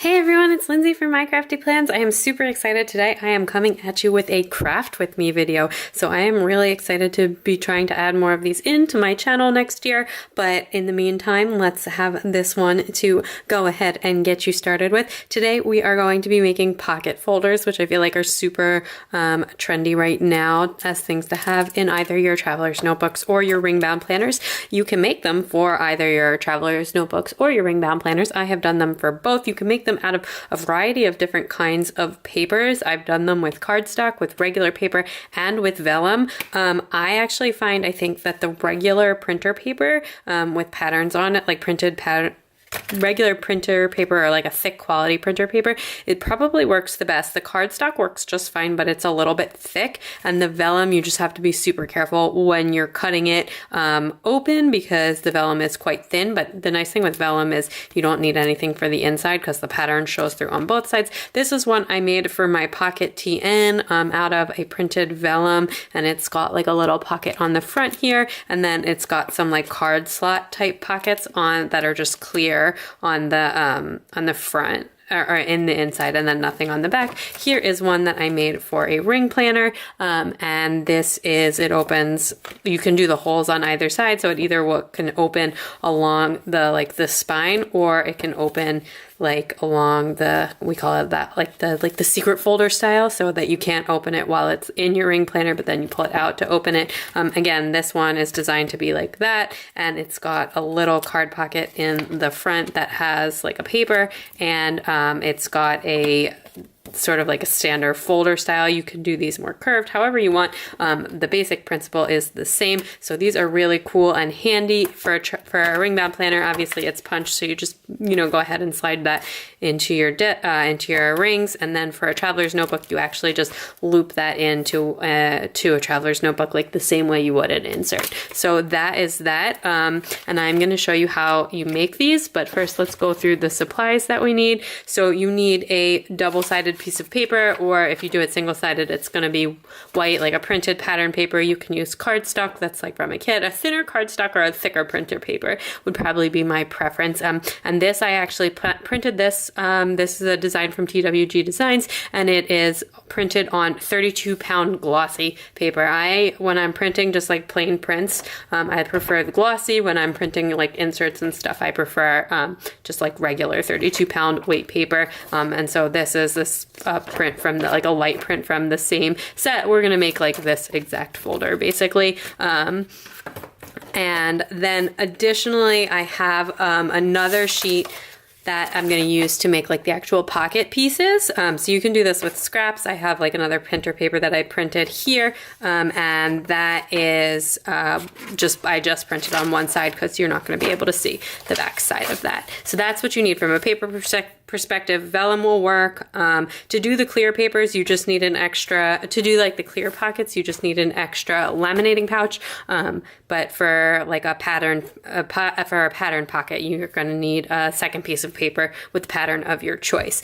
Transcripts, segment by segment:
Hey everyone, it's Lindsay from My Crafty Plans. I am super excited today. I am coming at you with a craft with me video. So I am really excited to be trying to add more of these into my channel next year. But in the meantime, let's have this one to go ahead and get you started with. Today we are going to be making pocket folders, which I feel like are super trendy right now as things to have in either your traveler's notebooks or your ringbound planners. You can make them for either your traveler's notebooks or your ringbound planners. I have done them for both. You can make them out of a variety of different kinds of papers. I've done them with cardstock, with regular paper, and with vellum. I actually find, I think that the regular printer paper with patterns on it, like regular printer paper or like a thick quality printer paper, it probably works the best. The cardstock works just fine, but it's a little bit thick, and the vellum, you just have to be super careful when you're cutting it open because the vellum is quite thin. But the nice thing with vellum is you don't need anything for the inside because the pattern shows through on both sides. This is one I made for my pocket TN out of a printed vellum, and it's got like a little pocket on the front here, and then it's got some like card slot type pockets on that are just clear on the front or in the inside, and then nothing on the back. Here is one that I made for a ring planner, and this is, it opens, you can do the holes on either side, so it either can open along the spine, or it can open like along we call it that, like the secret folder style, so that you can't open it while it's in your ring planner, but then you pull it out to open it. Again, this one is designed to be like that, and it's got a little card pocket in the front that has like a paper, and it's got a sort of like a standard folder style. You can do these more curved, however you want. The basic principle is the same. So these are really cool and handy for a ringbound planner. Obviously it's punched, so you just, go ahead and slide that into your rings. And then for a traveler's notebook, you actually just loop that into to a traveler's notebook like the same way you would an insert. So that is that. And I'm going to show you how you make these, but first let's go through the supplies that we need. So you need a double-sided piece of paper, or if you do it single-sided, it's going to be white, like a printed pattern paper. You can use cardstock, that's like from a kit. A thinner cardstock or a thicker printer paper would probably be my preference. And this, I actually printed this. This is a design from TWG Designs, and it is printed on 32-pound glossy paper. When I'm printing just like plain prints, I prefer the glossy. When I'm printing like inserts and stuff, I prefer just like regular 32-pound weight paper. And so this is this print from like a light print from the same set. We're gonna make like this exact folder basically. And then additionally, I have another sheet that I'm going to use to make like the actual pocket pieces. So you can do this with scraps. I have like another printer paper that I printed here, and that is I just printed on one side because you're not going to be able to see the back side of that. So that's what you need from a paper perspective. Vellum will work. To do the clear papers, you just need an extra, to do like the clear pockets, you just need an extra laminating pouch. But for like a pattern pocket, you're going to need a second piece of paper with the pattern of your choice.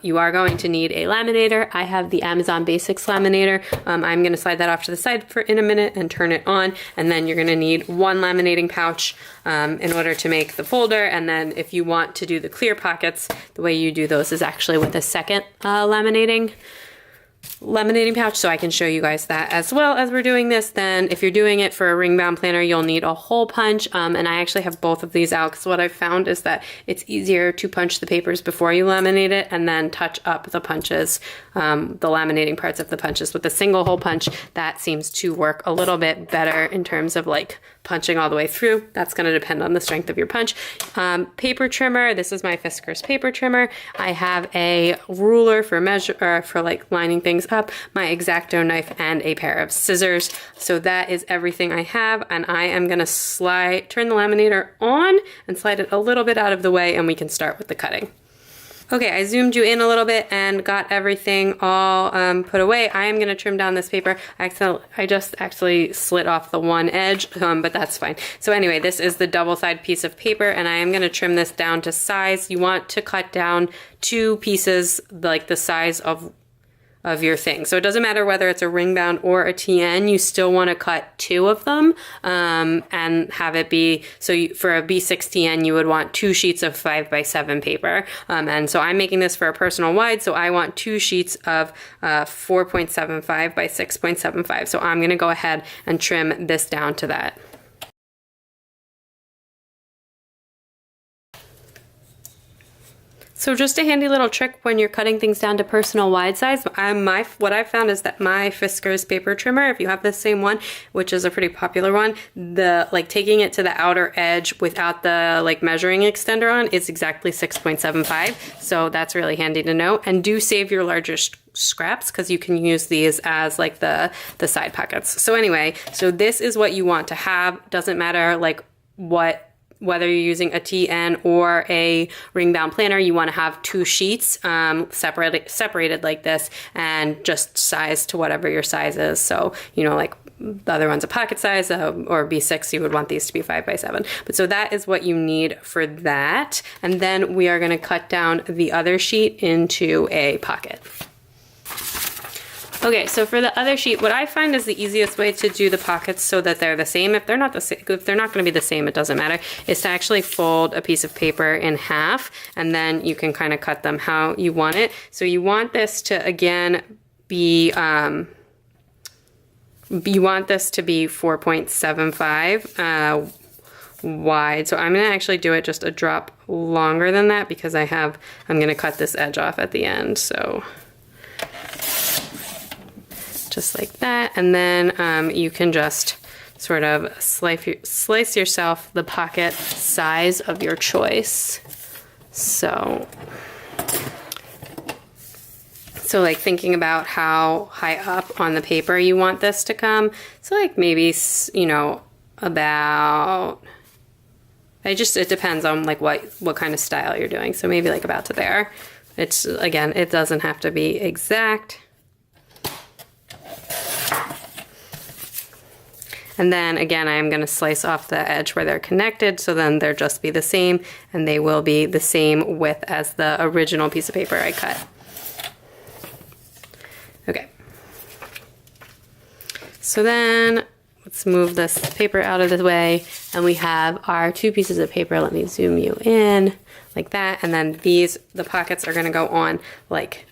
You are going to need a laminator. I have the Amazon Basics laminator. I'm going to slide that off to the side in a minute and turn it on, and then you're going to need one laminating pouch in order to make the folder. And then if you want to do the clear pockets, the way you do those is actually with a second laminating pouch, so I can show you guys that as well as we're doing this. Then if you're doing it for a ringbound planner, you'll need a hole punch, and I actually have both of these out because what I've found is that it's easier to punch the papers before you laminate it and then touch up the punches, the laminating parts of the punches with a single hole punch. That seems to work a little bit better in terms of like punching all the way through. That's going to depend on the strength of your punch. Paper trimmer. This is my Fiskars paper trimmer. I have a ruler for like lining things up, my Exacto knife, and a pair of scissors. So that is everything I have, and I am going to turn the laminator on and slide it a little bit out of the way, and we can start with the cutting. Okay, I zoomed you in a little bit and got everything all put away. I am going to trim down this paper. I just actually slit off the one edge, but that's fine. So anyway, this is the double-sided piece of paper, and I am going to trim this down to size. You want to cut down two pieces like the size of of your thing. So it doesn't matter whether it's a Ringbound or a TN, you still want to cut 2 of them and have it be, so for a B6 TN, you would want 2 sheets of 5x7 paper. And so I'm making this for a personal wide, so I want 2 sheets of 4.75 by 6.75. So I'm going to go ahead and trim this down to that. So just a handy little trick when you're cutting things down to personal wide size, what I've found is that my Fiskars paper trimmer, if you have the same one, which is a pretty popular one, taking it to the outer edge without the measuring extender on is exactly 6.75. So that's really handy to know. And do save your largest scraps because you can use these as the side pockets. So anyway, so this is what you want to have. Doesn't matter whether you're using a TN or a Ringbound planner, you want to have 2 sheets separated like this and just sized to whatever your size is. So, the other one's a pocket size or B6, you would want these to be 5x7. But so that is what you need for that. And then we are going to cut down the other sheet into a pocket. Okay, so for the other sheet, what I find is the easiest way to do the pockets so that they're the same. If they're not going to be the same, it doesn't matter, is to actually fold a piece of paper in half, and then you can kind of cut them how you want it. So you want this to, again, be, you want this to be 4.75 wide. So I'm going to actually do it just a drop longer than that because I'm going to cut this edge off at the end. So just like that, and then you can just sort of slice yourself the pocket size of your choice. So thinking about how high up on the paper you want this to come. So maybe, about, it depends on what kind of style you're doing. So maybe about to there. It's, again, it doesn't have to be exact. And then again, I'm going to slice off the edge where they're connected, so then they'll just be the same, and they will be the same width as the original piece of paper I cut. Okay. So then let's move this paper out of the way, and we have our 2 pieces of paper. Let me zoom you in like that, and then the pockets are going to go on like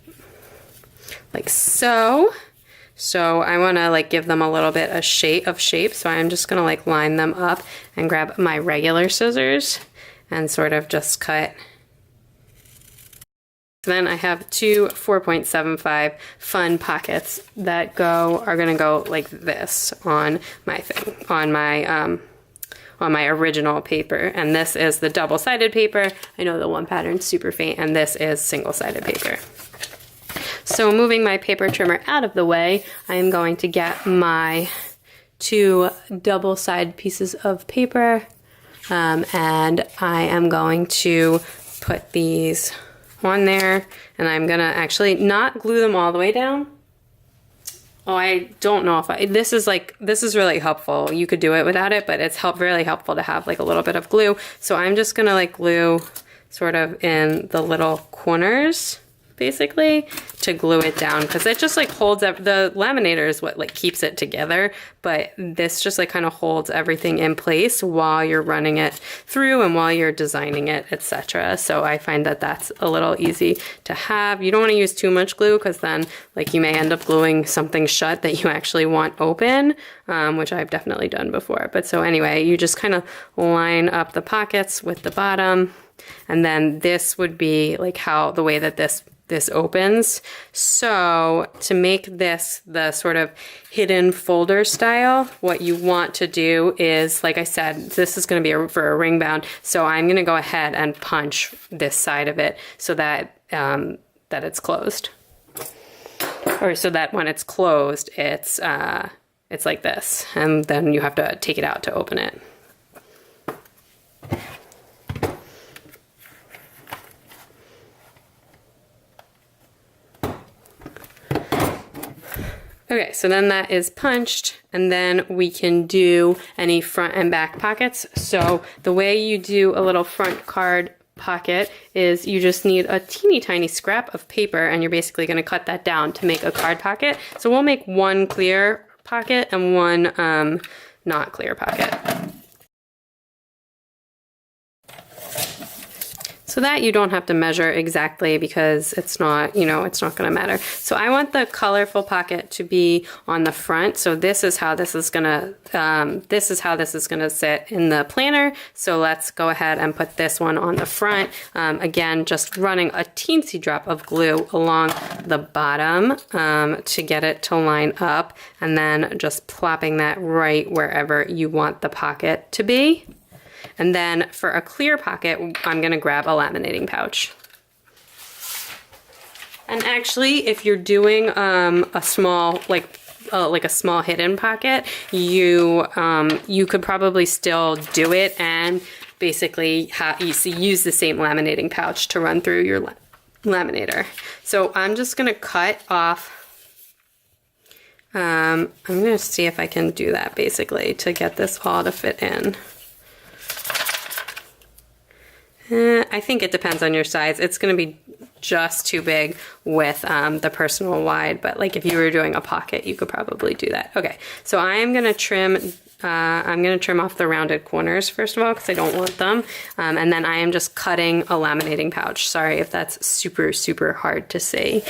so. So I want to give them a little bit of shape. So I'm just going to line them up and grab my regular scissors and sort of just cut. Then I have 2 4.75 fun pockets that are going to go like this on my thing, on my original paper. And this is the double-sided paper. I know the one pattern's super faint, and this is single-sided paper. So moving my paper trimmer out of the way, I am going to get my 2 double-sided pieces of paper, and I am going to put these on there, and I'm gonna actually not glue them all the way down. Oh, I don't know if this is really helpful. You could do it without it, but it's really helpful to have a little bit of glue. So I'm just gonna glue sort of in the little corners, basically, to glue it down, because it just holds up. The laminator is what keeps it together, but this just kind of holds everything in place while you're running it through and while you're designing it, etc. So I find that that's a little easy to have. You don't want to use too much glue, because then you may end up gluing something shut that you actually want open, which I've definitely done before. But so anyway, you just kind of line up the pockets with the bottom, and then this would be the way that this opens. So to make this the sort of hidden folder style, what you want to do is, like I said, this is going to be for a Ringbound, so I'm going to go ahead and punch this side of it so that that it's closed, or so that when it's closed, it's like this, and then you have to take it out to open it. Okay, so then that is punched, and then we can do any front and back pockets. So the way you do a little front card pocket is you just need a teeny tiny scrap of paper, and you're basically going to cut that down to make a card pocket. So we'll make one clear pocket and one not clear pocket. So that you don't have to measure exactly because it's not, you know, it's not going to matter. So I want the colorful pocket to be on the front. So this is how this is gonna sit in the planner. So let's go ahead and put this one on the front. Again, just running a teensy drop of glue along the bottom to get it to line up, and then just plopping that right wherever you want the pocket to be. And then for a clear pocket, I'm gonna grab a laminating pouch. And actually, if you're doing a small, like a small hidden pocket, you could probably still do it and basically use the same laminating pouch to run through your laminator. So I'm just gonna cut off. I'm gonna see if I can do that basically to get this all to fit in. I think it depends on your size. It's going to be just too big with the personal wide, but like if you were doing a pocket, you could probably do that. Okay, so I am going to trim. I'm going to trim off the rounded corners first of all because I don't want them, and then I am just cutting a laminating pouch. Sorry if that's super hard to see.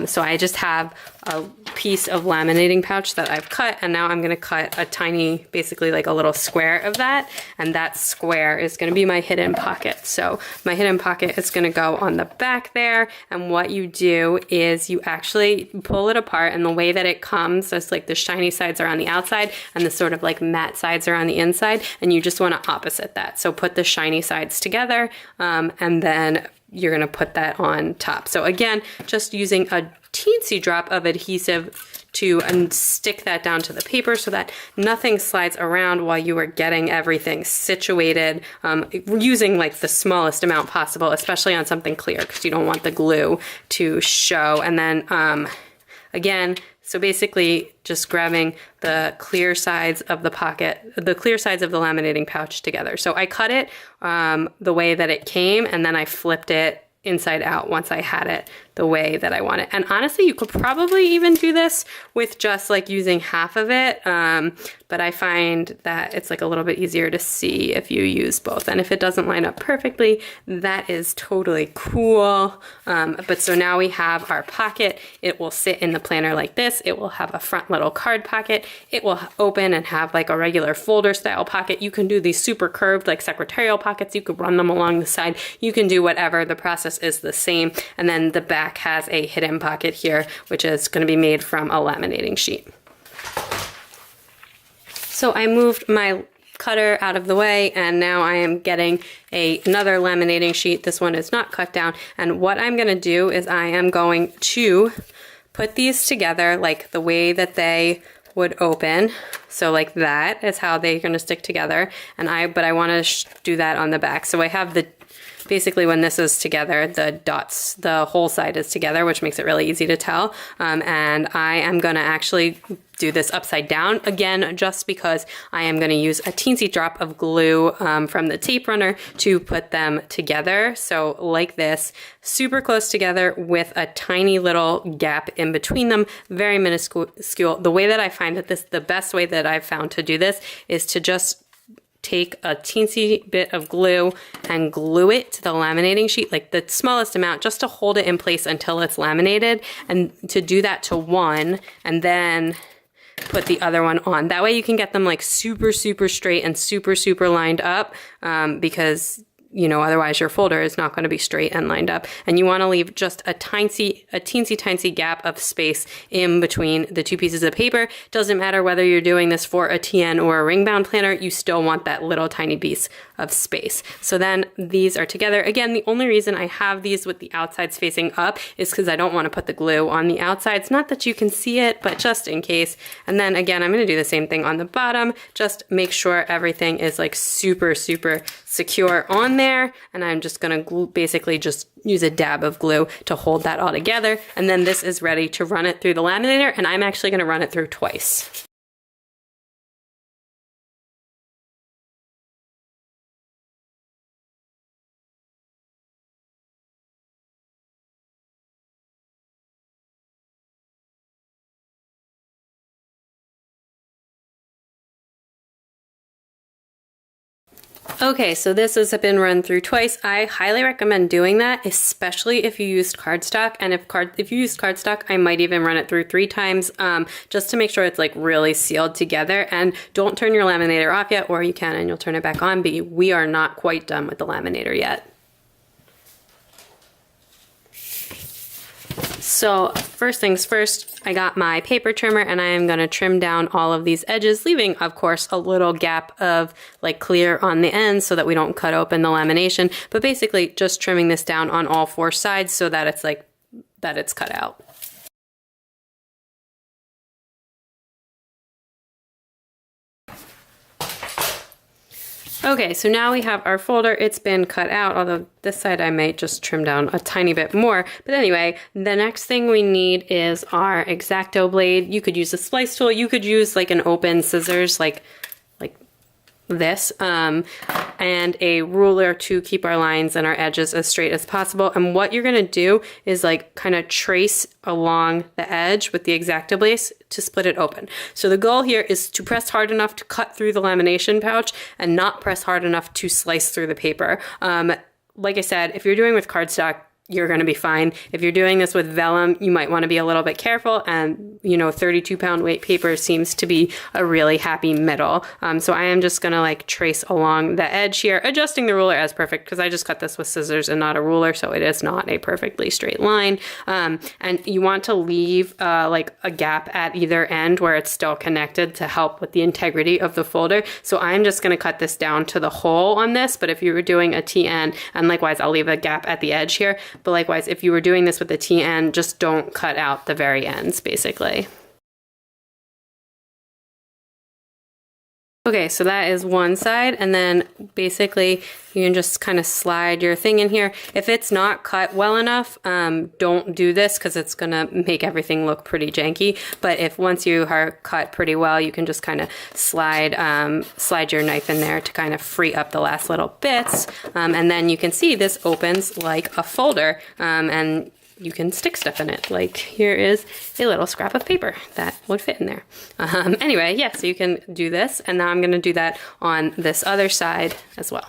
So I just have a piece of laminating pouch that I've cut, and now I'm going to cut a tiny, basically like a little square of that, and that square is going to be my hidden pocket. So my hidden pocket is going to go on the back there, and what you do is you actually pull it apart, and the way that it comes, so it's like the shiny sides are on the outside and the sort of like matte sides are on the inside, and you just want to opposite that. So put the shiny sides together, and then you're going to put that on top. So again, just using a teensy drop of adhesive to stick that down to the paper so that nothing slides around while you are getting everything situated, using like the smallest amount possible, especially on something clear because you don't want the glue to show. And then again, so basically just grabbing the clear sides of the pocket, the clear sides of the laminating pouch together. So I cut it the way that it came, and then I flipped it inside out once I had it the way that I want it. And honestly, you could probably even do this with just like using half of it, but I find that it's like a little bit easier to see if you use both. And if it doesn't line up perfectly, that is totally cool. But so now we have our pocket. It will sit in the planner like this. It will have a front little card pocket. It will open and have like a regular folder style pocket. You can do these super curved like secretarial pockets. You could run them along the side. You can do whatever. The process is the same. And then the back has a hidden pocket here, which is going to be made from a laminating sheet. So I moved my cutter out of the way, and now I am getting another laminating sheet. This one is not cut down, and what I'm going to do is I am going to put these together like the way that they would open. So like that is how they're going to stick together, and but I want to do that on the back. So I have the basically when this is together, the dots, the whole side is together, which makes it really easy to tell. And I am going to actually do this upside down again, just because I am going to use a teensy drop of glue from the tape runner to put them together. So like this, super close together with a tiny little gap in between them, very minuscule. The way that I find that the best way that I've found to do this is to just take a teensy bit of glue and glue it to the laminating sheet, like the smallest amount, just to hold it in place until it's laminated, and to do that to one, and then put the other one on. That way you can get them like super straight and super lined up, because you know, otherwise your folder is not going to be straight and lined up. And you want to leave just a teensy gap of space in between the two pieces of paper. Doesn't matter whether you're doing this for a TN or a ring-bound planner, you still want that little tiny piece of space. So then these are together. Again, the only reason I have these with the outsides facing up is because I don't want to put the glue on the outsides. Not that you can see it, but just in case. And then again, I'm going to do the same thing on the bottom. Just make sure everything is like super secure on there. And I'm just going to basically just use a dab of glue to hold that all together. And then this is ready to run it through the laminator, and I'm actually going to run it through twice. Okay, so this has been run through twice. I highly recommend doing that, especially if you used cardstock. And if you used cardstock, I might even run it through 3 times just to make sure it's like really sealed together. And don't turn your laminator off yet, or you can and you'll turn it back on, but we are not quite done with the laminator yet. So first things first, I got my paper trimmer and I am going to trim down all of these edges, leaving, of course, a little gap of like clear on the ends so that we don't cut open the lamination, but basically just trimming this down on all 4 sides so that it's like, that it's cut out. Okay, so now we have our folder. It's been cut out, although this side I might just trim down a tiny bit more. But anyway, the next thing we need is our Exacto blade. You could use a splice tool. You could use like an open scissors like this, and a ruler to keep our lines and our edges as straight as possible. And what you're gonna do is like kind of trace along the edge with the Exacto blade to split it open. So the goal here is to press hard enough to cut through the lamination pouch and not press hard enough to slice through the paper. Like I said, if you're doing with cardstock, you're going to be fine. If you're doing this with vellum, you might want to be a little bit careful, and 32-pound weight paper seems to be a really happy middle. So I am just going to like trace along the edge here, adjusting the ruler as perfect because I just cut this with scissors and not a ruler, so it is not a perfectly straight line. And you want to leave like a gap at either end where it's still connected to help with the integrity of the folder. So I'm just going to cut this down to the hole on this, but if you were doing a TN, and likewise I'll leave a gap at the edge here, but likewise, if you were doing this with a TN, just don't cut out the very ends, basically. Okay, so that is one side, and then basically you can just kind of slide your thing in here. If it's not cut well enough, don't do this because it's gonna make everything look pretty janky. But if once you are cut pretty well, you can just kind of slide your knife in there to kind of free up the last little bits. And then you can see this opens like a folder, and you can stick stuff in it. Like here is a little scrap of paper that would fit in there. Anyway, yeah, so you can do this, and now I'm gonna do that on this other side as well.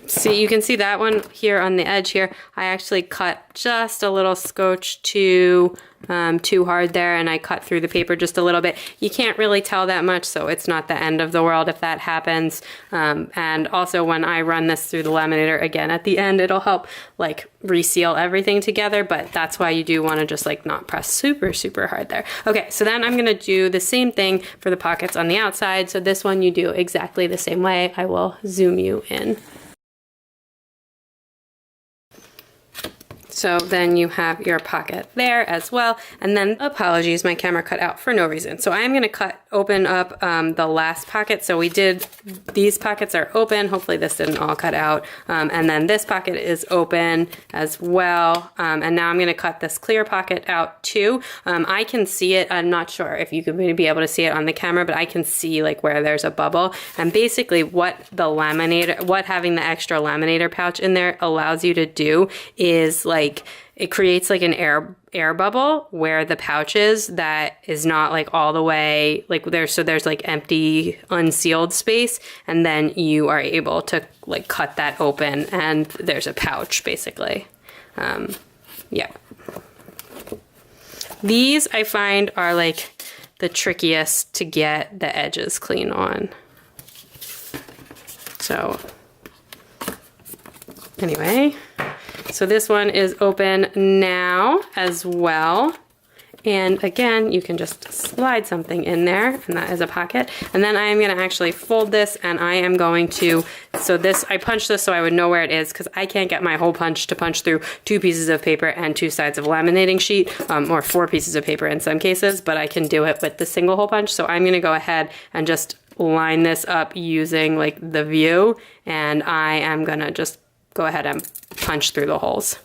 See, you can see that one here on the edge here. I actually cut just a little scotch too hard there, and I cut through the paper just a little bit. You can't really tell that much, so it's not the end of the world if that happens. And also when I run this through the laminator again at the end, it'll help like reseal everything together, but that's why you do want to just like not press super, super hard there. Okay, so then I'm gonna do the same thing for the pockets on the outside. So this one you do exactly the same way. I will zoom you in. So then you have your pocket there as well. And then, apologies, my camera cut out for no reason. So I'm gonna open up the last pocket. So these pockets are open. Hopefully this didn't all cut out. And then this pocket is open as well. And now I'm gonna cut this clear pocket out too. I can see it. I'm not sure if you could be able to see it on the camera, but I can see like where there's a bubble. And basically what having the extra laminator pouch in there allows you to do is like, it creates like an air bubble where the pouch is that is not like all the way like there's like empty unsealed space, and then you are able to like cut that open and there's a pouch basically. Yeah. These I find are like the trickiest to get the edges clean on. So anyway, so this one is open now as well. And again, you can just slide something in there, and that is a pocket. And then I am gonna actually fold this, and I am going to, I punched this so I would know where it is, because I can't get my hole punch to punch through 2 pieces of paper and 2 sides of laminating sheet, or 4 pieces of paper in some cases, but I can do it with the single hole punch. So I'm gonna go ahead and just line this up using like the view, and I am gonna just go ahead and punch through the holes.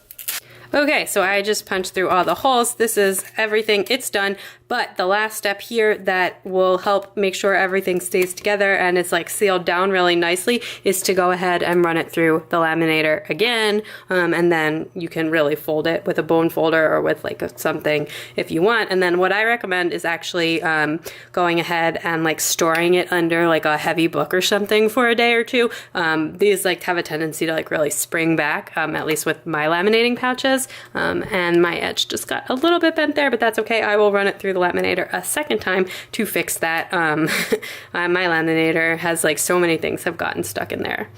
Okay, so I just punched through all the holes. This is everything. It's done, But the last step here that will help make sure everything stays together and it's like sealed down really nicely is to go ahead and run it through the laminator again, and then you can really fold it with a bone folder or with like something if you want. And then what I recommend is actually going ahead and like storing it under like a heavy book or something for a day or two. These like have a tendency to like really spring back, at least with my laminating pouches, and my edge just got a little bit bent there, but that's okay. I will run it through the laminator a second time to fix that. My laminator has like so many things have gotten stuck in there.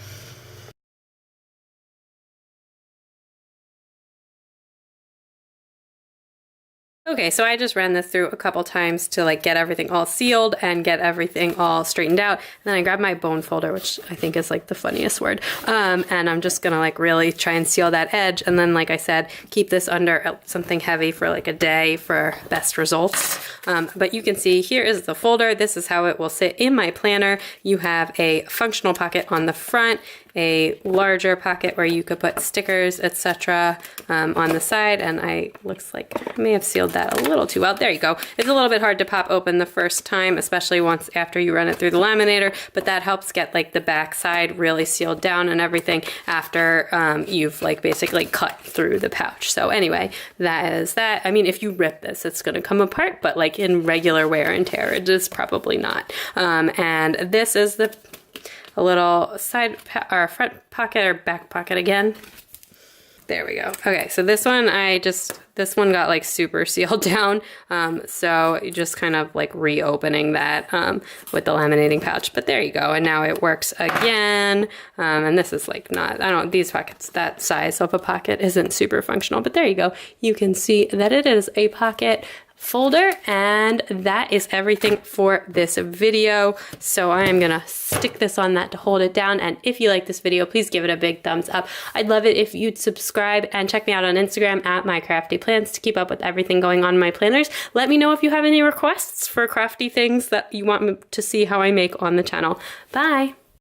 Okay, so I just ran this through a couple times to like get everything all sealed and get everything all straightened out. And then I grabbed my bone folder, which I think is like the funniest word. And I'm just gonna like really try and seal that edge. And then, like I said, keep this under something heavy for like a day for best results. But you can see here is the folder. This is how it will sit in my planner. You have a functional pocket on the front, a larger pocket where you could put stickers, etc. On the side, and looks like I may have sealed that a little too well. There you go. It's a little bit hard to pop open the first time, especially once after you run it through the laminator, but that helps get like the back side really sealed down and everything after you've like basically cut through the pouch. So anyway, that is that. I mean, if you rip this, it's gonna come apart, but like in regular wear and tear, it is probably not. And this is a little side or front pocket or back pocket again. There we go. Okay, so this one this one got like super sealed down. So you just kind of like reopening that with the laminating pouch. But there you go. And now it works again. And this is like these pockets, that size of a pocket isn't super functional, but there you go. You can see that it is a pocket folder, and that is everything for this video. So I am gonna stick this on that to hold it down, and if you like this video, please give it a big thumbs up. I'd love it if you'd subscribe and check me out on Instagram at @mycraftyplans to keep up with everything going on in my planners. Let me know if you have any requests for crafty things that you want me to see how I make on the channel. Bye!